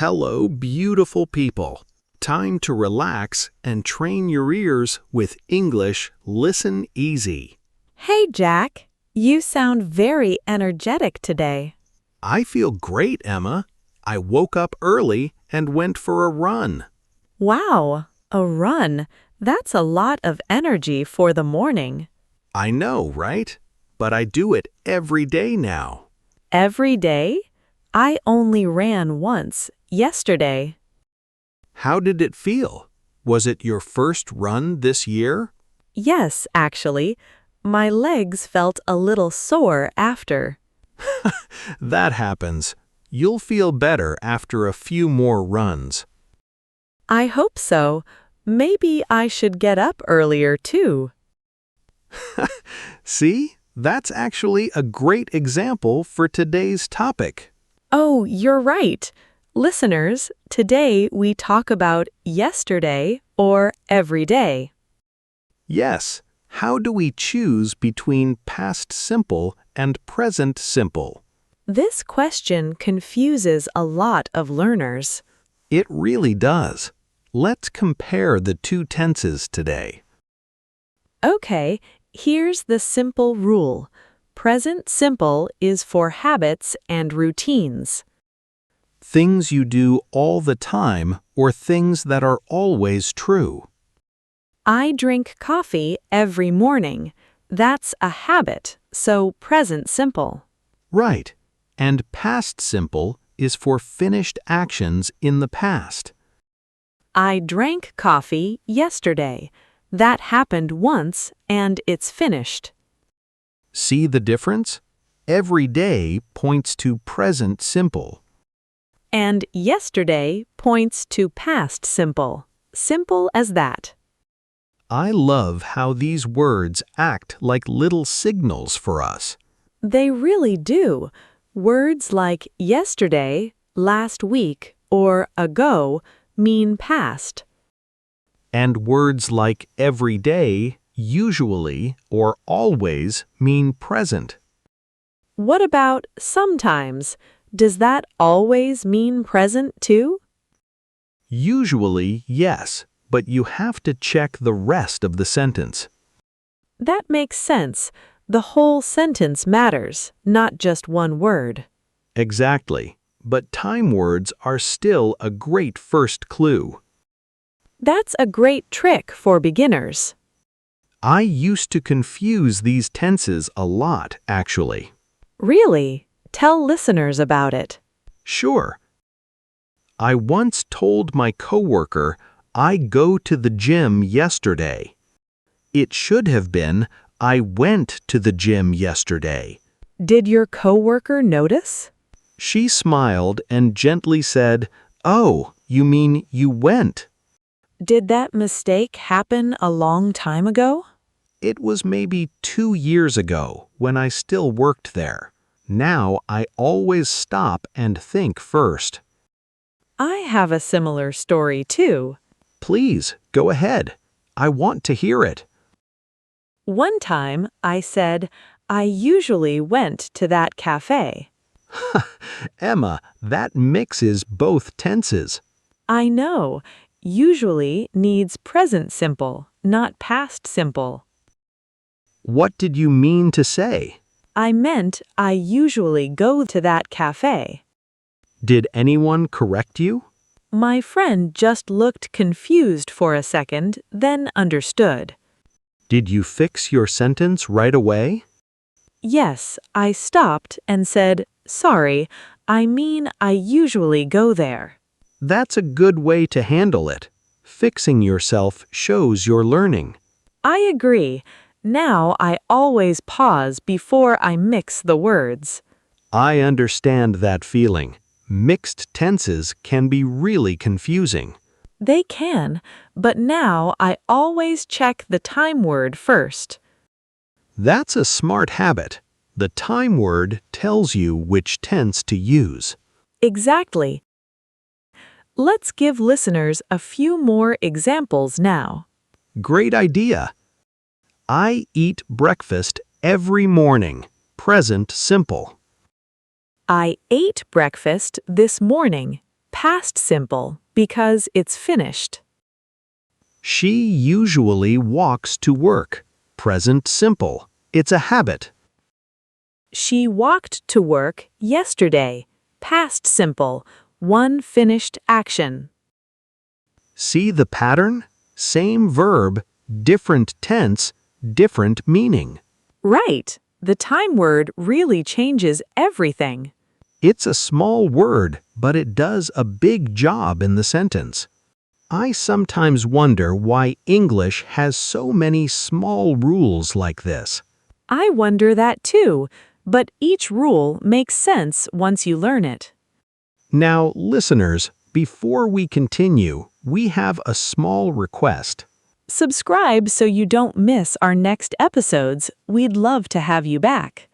Hello, beautiful people. Time to relax and train your ears with English Listen Easy. Hey, Jack. You sound very energetic today. I feel great, Emma. I woke up early and went for a run. Wow, a run. That's a lot of energy for the morning. I know, right? But I do it every day now. Every day? I only ran once, yesterday. How did it feel? Was it your first run this year? Yes, actually. My legs felt a little sore after. That happens. You'll feel better after a few more runs. I hope so. Maybe I should get up earlier too. See? That's actually a great example for today's topic. Oh, you're right. Listeners, today we talk about yesterday or every day. Yes, how do we choose between past simple and present simple? This question confuses a lot of learners. It really does. Let's compare the two tenses today. Okay, here's the simple rule. Present simple is for habits and routines. Things you do all the time or things that are always true. I drink coffee every morning. That's a habit, so present simple. Right. And past simple is for finished actions in the past. I drank coffee yesterday. That happened once and it's finished. See the difference? Every day points to present simple. And yesterday points to past simple. Simple as that. I love how these words act like little signals for us. They really do. Words like yesterday, last week, or ago mean past. And words like every day, usually, or always mean present. What about sometimes? Does that always mean present too? Usually, yes, but you have to check the rest of the sentence. That makes sense. The whole sentence matters, not just one word. Exactly, but time words are still a great first clue. That's a great trick for beginners. I used to confuse these tenses a lot, actually. Really? Tell listeners about it. Sure. I once told my coworker, I go to the gym yesterday. It should have been, I went to the gym yesterday. Did your coworker notice? She smiled and gently said, "Oh, you mean you went?" Did that mistake happen a long time ago? It was maybe 2 years ago when I still worked there. Now I always stop and think first. I have a similar story too. Please, go ahead. I want to hear it. One time I said, I usually went to that cafe. Emma, that mixes both tenses. I know. Usually needs present simple, not past simple. What did you mean to say? I meant I usually go to that cafe. Did anyone correct you? My friend just looked confused for a second, then understood. Did you fix your sentence right away? Yes, I stopped and said, sorry, I mean I usually go there. That's a good way to handle it. Fixing yourself shows you're learning. I agree. Now I always pause before I mix the words. I understand that feeling. Mixed tenses can be really confusing. They can, but now I always check the time word first. That's a smart habit. The time word tells you which tense to use. Exactly. Let's give listeners a few more examples now. Great idea. I eat breakfast every morning. Present simple. I ate breakfast this morning. Past simple because it's finished. She usually walks to work. Present simple. It's a habit. She walked to work yesterday. Past simple, one finished action. See the pattern? Same verb, different tense, different meaning. Right. The time word really changes everything. It's a small word, but it does a big job in the sentence. I sometimes wonder why English has so many small rules like this. I wonder that too, but each rule makes sense once you learn it. Now, listeners, before we continue, we have a small request. Subscribe so you don't miss our next episodes. We'd love to have you back.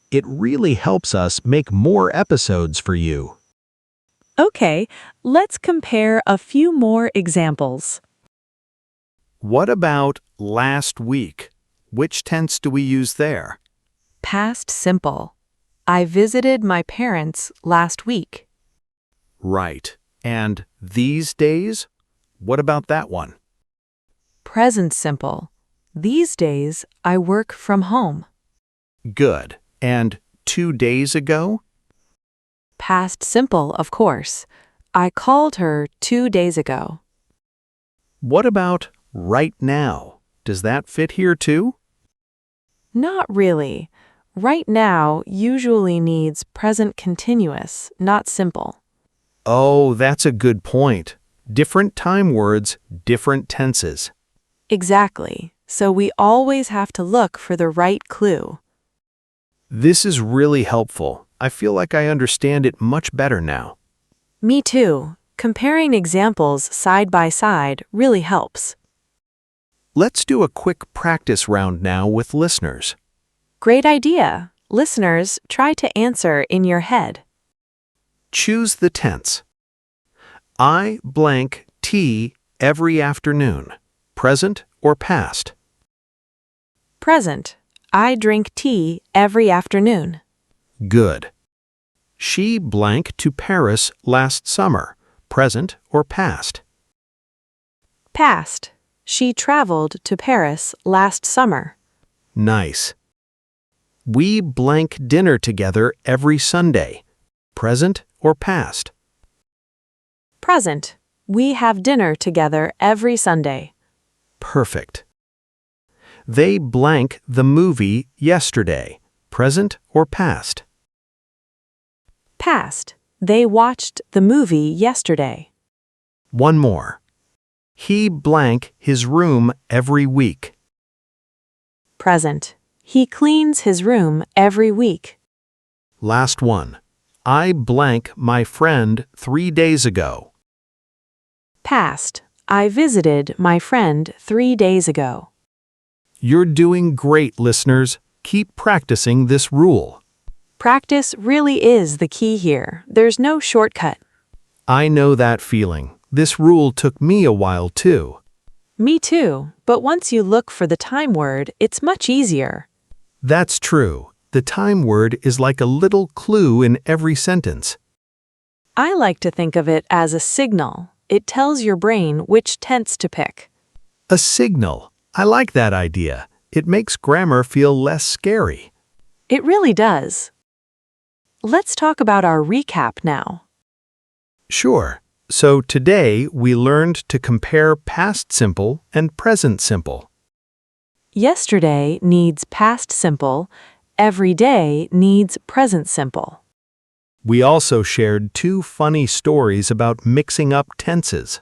It really helps us make more episodes for you. Okay, let's compare a few more examples. What about last week? Which tense do we use there? Past simple. I visited my parents last week. Right. And these days? What about that one? Present simple. These days, I work from home. Good. And 2 days ago? Past simple, of course. I called her 2 days ago. What about right now? Does that fit here too? Not really. Right now usually needs present continuous, not simple. Oh, that's a good point. Different time words, different tenses. Exactly. So we always have to look for the right clue. This is really helpful. I feel like I understand it much better now. Me too. Comparing examples side by side really helps. Let's do a quick practice round now with listeners. Great idea. Listeners, try to answer in your head. Choose the tense. I blank tea every afternoon. Present or past? Present. I drink tea every afternoon. Good. She blank to Paris last summer. Present or past? Past. She traveled to Paris last summer. Nice. We blank dinner together every Sunday. Present or past? Present. We have dinner together every Sunday. Perfect. They blank the movie yesterday. Present or past? Past. They watched the movie yesterday. One more. He blank his room every week. Present. He cleans his room every week. Last one. I blank my friend 3 days ago. Past. I visited my friend 3 days ago. You're doing great, listeners. Keep practicing this rule. Practice really is the key here. There's no shortcut. I know that feeling. This rule took me a while too. Me too, but once you look for the time word, it's much easier. That's true. The time word is like a little clue in every sentence. I like to think of it as a signal. It tells your brain which tense to pick. A signal. I like that idea. It makes grammar feel less scary. It really does. Let's talk about our recap now. Sure. So today we learned to compare past simple and present simple. Yesterday needs past simple. Every day needs present simple. We also shared 2 funny stories about mixing up tenses.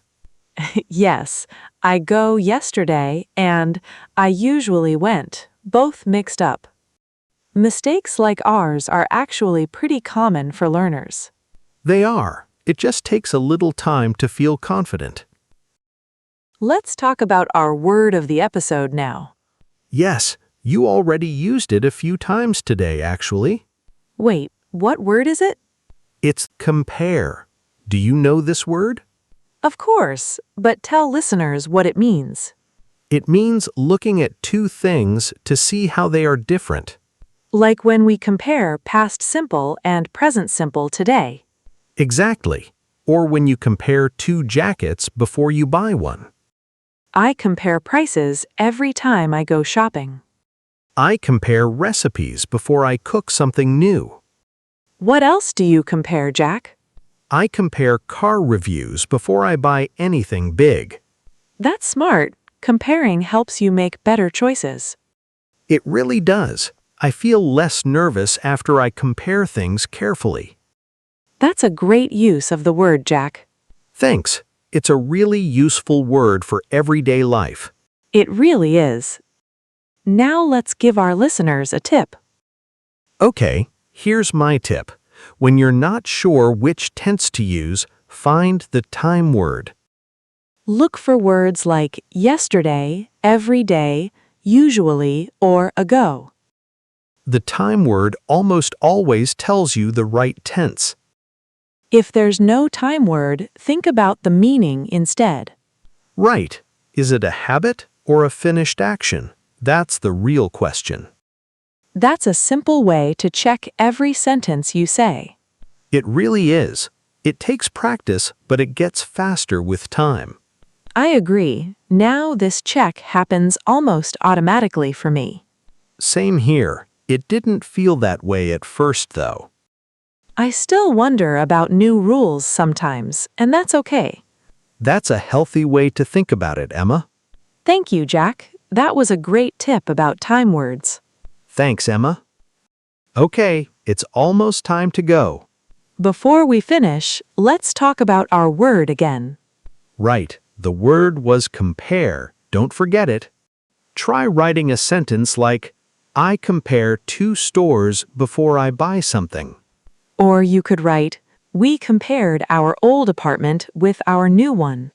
Yes, I go yesterday and I usually went, both mixed up. Mistakes like ours are actually pretty common for learners. They are. It just takes a little time to feel confident. Let's talk about our word of the episode now. Yes, you already used it a few times today, actually. Wait, what word is it? It's compare. Do you know this word? Of course, but tell listeners what it means. It means looking at 2 things to see how they are different. Like when we compare past simple and present simple today. Exactly. or when you compare two jackets before you buy one. I compare prices every time I go shopping. I compare recipes before I cook something new. What else do you compare, Jack? I compare car reviews before I buy anything big. That's smart. Comparing helps you make better choices. It really does. I feel less nervous after I compare things carefully. That's a great use of the word, Jack. Thanks. It's a really useful word for everyday life. It really is. Now let's give our listeners a tip. Okay, here's my tip. When you're not sure which tense to use, find the time word. Look for words like yesterday, every day, usually, or ago. The time word almost always tells you the right tense. If there's no time word, think about the meaning instead. Right. Is it a habit or a finished action? That's the real question. That's a simple way to check every sentence you say. It really is. It takes practice, but it gets faster with time. I agree. Now this check happens almost automatically for me. Same here. It didn't feel that way at first, though. I still wonder about new rules sometimes, and that's okay. That's a healthy way to think about it, Emma. Thank you, Jack. That was a great tip about time words. Thanks, Emma. Okay, it's almost time to go. Before we finish, let's talk about our word again. Right, the word was compare. Don't forget it. Try writing a sentence like, I compare two stores before I buy something. Or you could write, we compared our old apartment with our new one.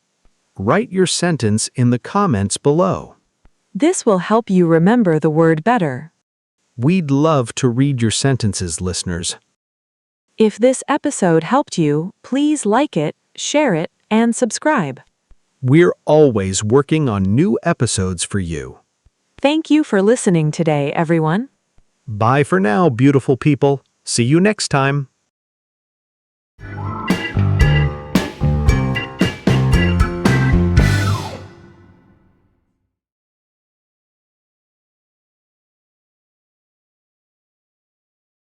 Write your sentence in the comments below. This will help you remember the word better. We'd love to read your sentences, listeners. If this episode helped you, please like it, share it, and subscribe. We're always working on new episodes for you. Thank you for listening today, everyone. Bye for now, beautiful people. See you next time.